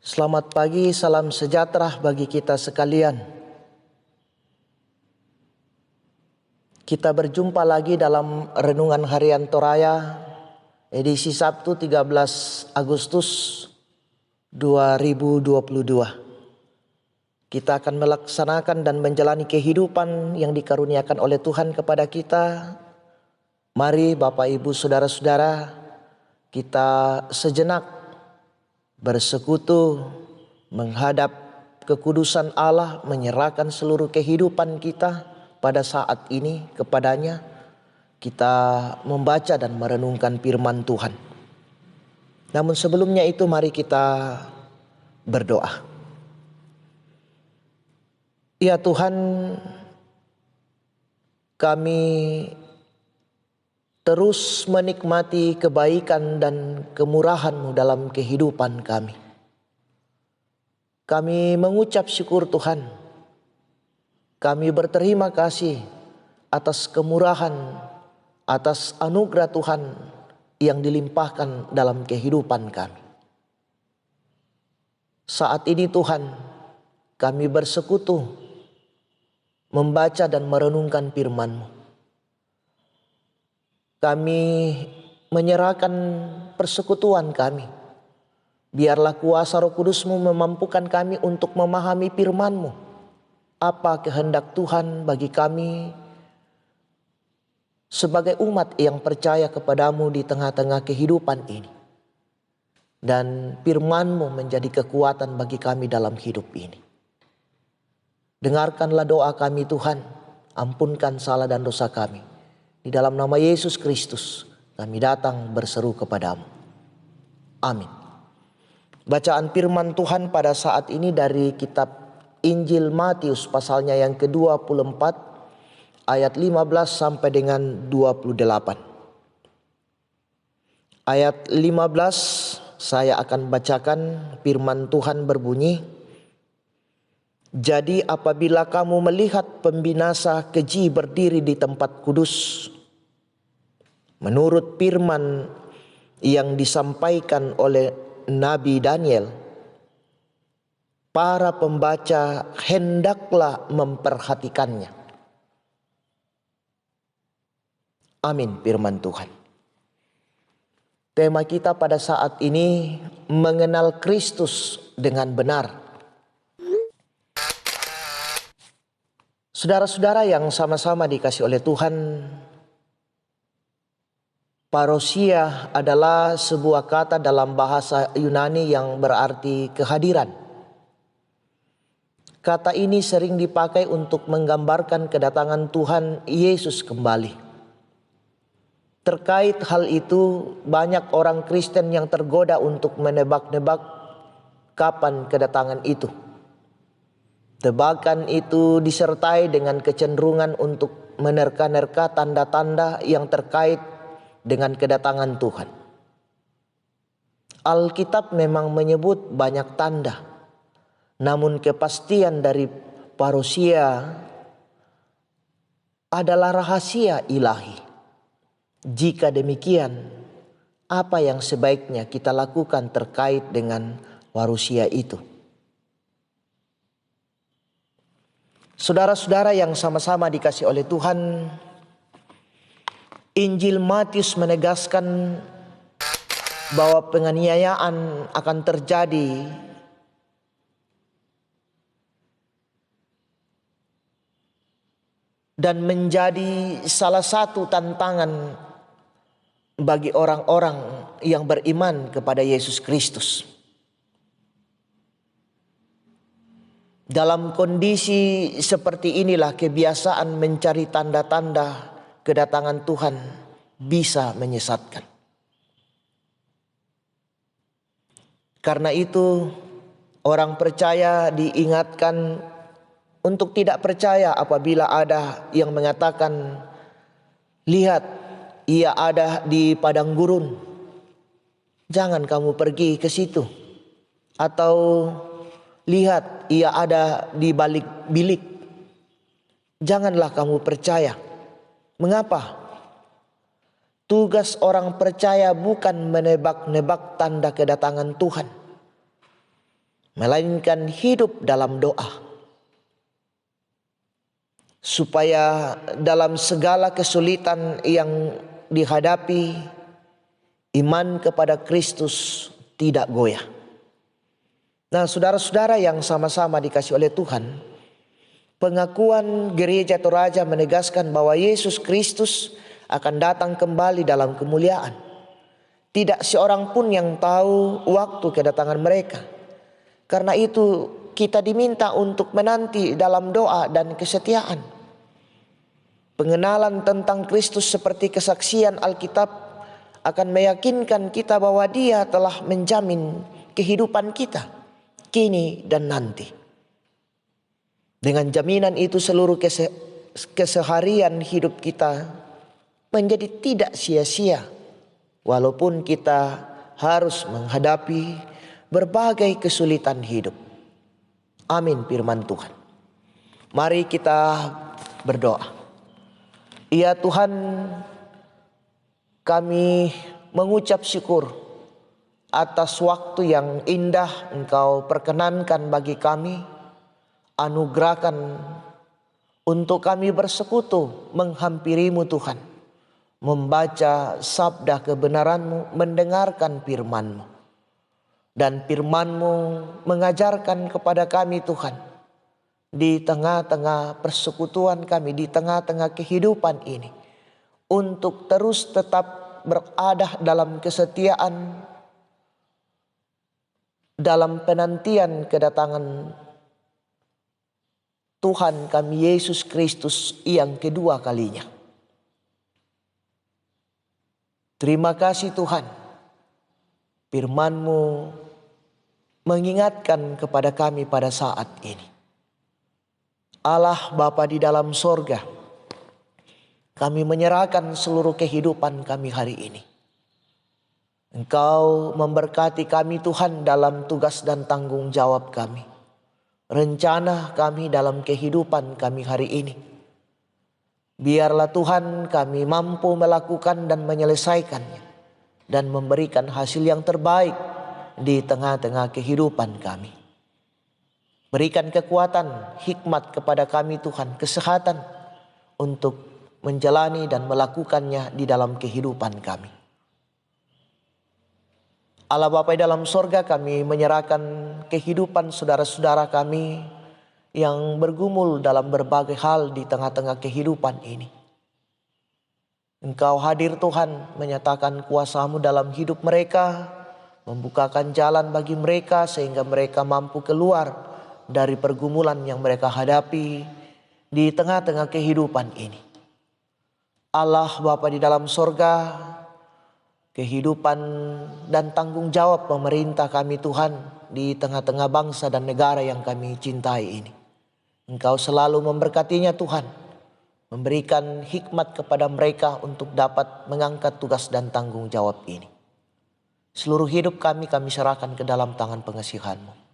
Selamat pagi, salam sejahtera bagi kita sekalian. Kita berjumpa lagi dalam Renungan Harian Toraya, edisi Sabtu 13 Agustus 2022. Kita akan melaksanakan dan menjalani kehidupan yang dikaruniakan oleh Tuhan kepada kita. Mari Bapak Ibu Saudara-saudara, kita sejenak bersekutu menghadap kekudusan Allah, menyerahkan seluruh kehidupan kita pada saat ini kepadanya. Kita membaca dan merenungkan firman Tuhan. Namun sebelumnya itu mari kita berdoa. Ya Tuhan, kami terus menikmati kebaikan dan kemurahan-Mu dalam kehidupan kami. Kami mengucap syukur Tuhan. Kami berterima kasih atas kemurahan, atas anugerah Tuhan yang dilimpahkan dalam kehidupan kami. Saat ini Tuhan, kami bersekutu membaca dan merenungkan firman-Mu. Kami menyerahkan persekutuan kami. Biarlah kuasa Roh Kudus-Mu memampukan kami untuk memahami firman-Mu. Apa kehendak Tuhan bagi kami sebagai umat yang percaya kepadamu di tengah-tengah kehidupan ini. Dan firman-Mu menjadi kekuatan bagi kami dalam hidup ini. Dengarkanlah doa kami Tuhan, ampunkan salah dan dosa kami. Di dalam nama Yesus Kristus kami datang berseru kepadamu. Amin. Bacaan firman Tuhan pada saat ini dari kitab Injil Matius pasalnya yang ke-24 ayat 15 sampai dengan 28. Ayat 15 saya akan bacakan. Firman Tuhan berbunyi, "Jadi apabila kamu melihat pembinasa keji berdiri di tempat kudus, menurut firman yang disampaikan oleh Nabi Daniel, para pembaca hendaklah memperhatikannya." Amin firman Tuhan. Tema kita pada saat ini mengenal Kristus dengan benar. Saudara-saudara yang sama-sama dikasih oleh Tuhan, parousia adalah sebuah kata dalam bahasa Yunani yang berarti kehadiran. Kata ini sering dipakai untuk menggambarkan kedatangan Tuhan Yesus kembali. Terkait hal itu, banyak orang Kristen yang tergoda untuk menebak-nebak kapan kedatangan itu. Tebakan itu disertai dengan kecenderungan untuk menerka-nerka tanda-tanda yang terkait dengan kedatangan Tuhan. Alkitab memang menyebut banyak tanda, namun kepastian dari parousia adalah rahasia ilahi. Jika demikian, apa yang sebaiknya kita lakukan terkait dengan parousia itu? Saudara-saudara yang sama-sama dikasih oleh Tuhan, Injil Matius menegaskan bahwa penganiayaan akan terjadi dan menjadi salah satu tantangan bagi orang-orang yang beriman kepada Yesus Kristus. Dalam kondisi seperti inilah kebiasaan mencari tanda-tanda kedatangan Tuhan bisa menyesatkan. Karena itu, orang percaya diingatkan untuk tidak percaya apabila ada yang mengatakan, "Lihat, ia ada di padang gurun. Jangan kamu pergi ke situ." Atau, "Lihat, ia ada di balik bilik. Janganlah kamu percaya." Mengapa? Tugas orang percaya bukan menebak-nebak tanda kedatangan Tuhan, melainkan hidup dalam doa. Supaya dalam segala kesulitan yang dihadapi, iman kepada Kristus tidak goyah. Nah, saudara-saudara yang sama-sama dikasih oleh Tuhan, pengakuan gereja Toraja menegaskan bahwa Yesus Kristus akan datang kembali dalam kemuliaan. Tidak seorang pun yang tahu waktu kedatangan mereka. Karena itu kita diminta untuk menanti dalam doa dan kesetiaan. Pengenalan tentang Kristus seperti kesaksian Alkitab akan meyakinkan kita bahwa Dia telah menjamin kehidupan kita kini dan nanti. Dengan jaminan itu seluruh keseharian hidup kita menjadi tidak sia-sia, walaupun kita harus menghadapi berbagai kesulitan hidup. Amin firman Tuhan. Mari kita berdoa. Ya Tuhan, kami mengucap syukur atas waktu yang indah Engkau perkenankan bagi kami, anugerahkan untuk kami bersekutu menghampirimu Tuhan, membaca sabda kebenaran-Mu, mendengarkan firman-Mu. Dan firman-Mu mengajarkan kepada kami Tuhan, di tengah-tengah persekutuan kami, di tengah-tengah kehidupan ini, untuk terus tetap berada dalam kesetiaan, dalam penantian kedatangan Tuhan kami Yesus Kristus yang kedua kalinya. Terima kasih Tuhan, firman-Mu mengingatkan kepada kami pada saat ini. Allah Bapa di dalam sorga, kami menyerahkan seluruh kehidupan kami hari ini. Engkau memberkati kami Tuhan dalam tugas dan tanggung jawab kami. Rencana kami dalam kehidupan kami hari ini. Biarlah Tuhan kami mampu melakukan dan menyelesaikannya, dan memberikan hasil yang terbaik di tengah-tengah kehidupan kami. Berikan kekuatan, hikmat kepada kami Tuhan, kesehatan untuk menjalani dan melakukannya di dalam kehidupan kami. Allah Bapa di dalam sorga, kami menyerahkan kehidupan saudara-saudara kami yang bergumul dalam berbagai hal di tengah-tengah kehidupan ini. Engkau hadir Tuhan, menyatakan kuasa-Mu dalam hidup mereka, membukakan jalan bagi mereka sehingga mereka mampu keluar dari pergumulan yang mereka hadapi di tengah-tengah kehidupan ini. Allah Bapa di dalam sorga, kehidupan dan tanggung jawab pemerintah kami Tuhan di tengah-tengah bangsa dan negara yang kami cintai ini, Engkau selalu memberkatinya Tuhan, memberikan hikmat kepada mereka untuk dapat mengangkat tugas dan tanggung jawab ini. Seluruh hidup kami serahkan ke dalam tangan pengasihan-Mu.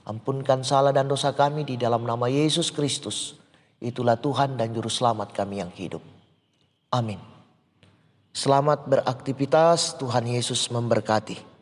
Ampunkan salah dan dosa kami di dalam nama Yesus Kristus. Itulah Tuhan dan Juru Selamat kami yang hidup. Amin. Selamat beraktivitas, Tuhan Yesus memberkati.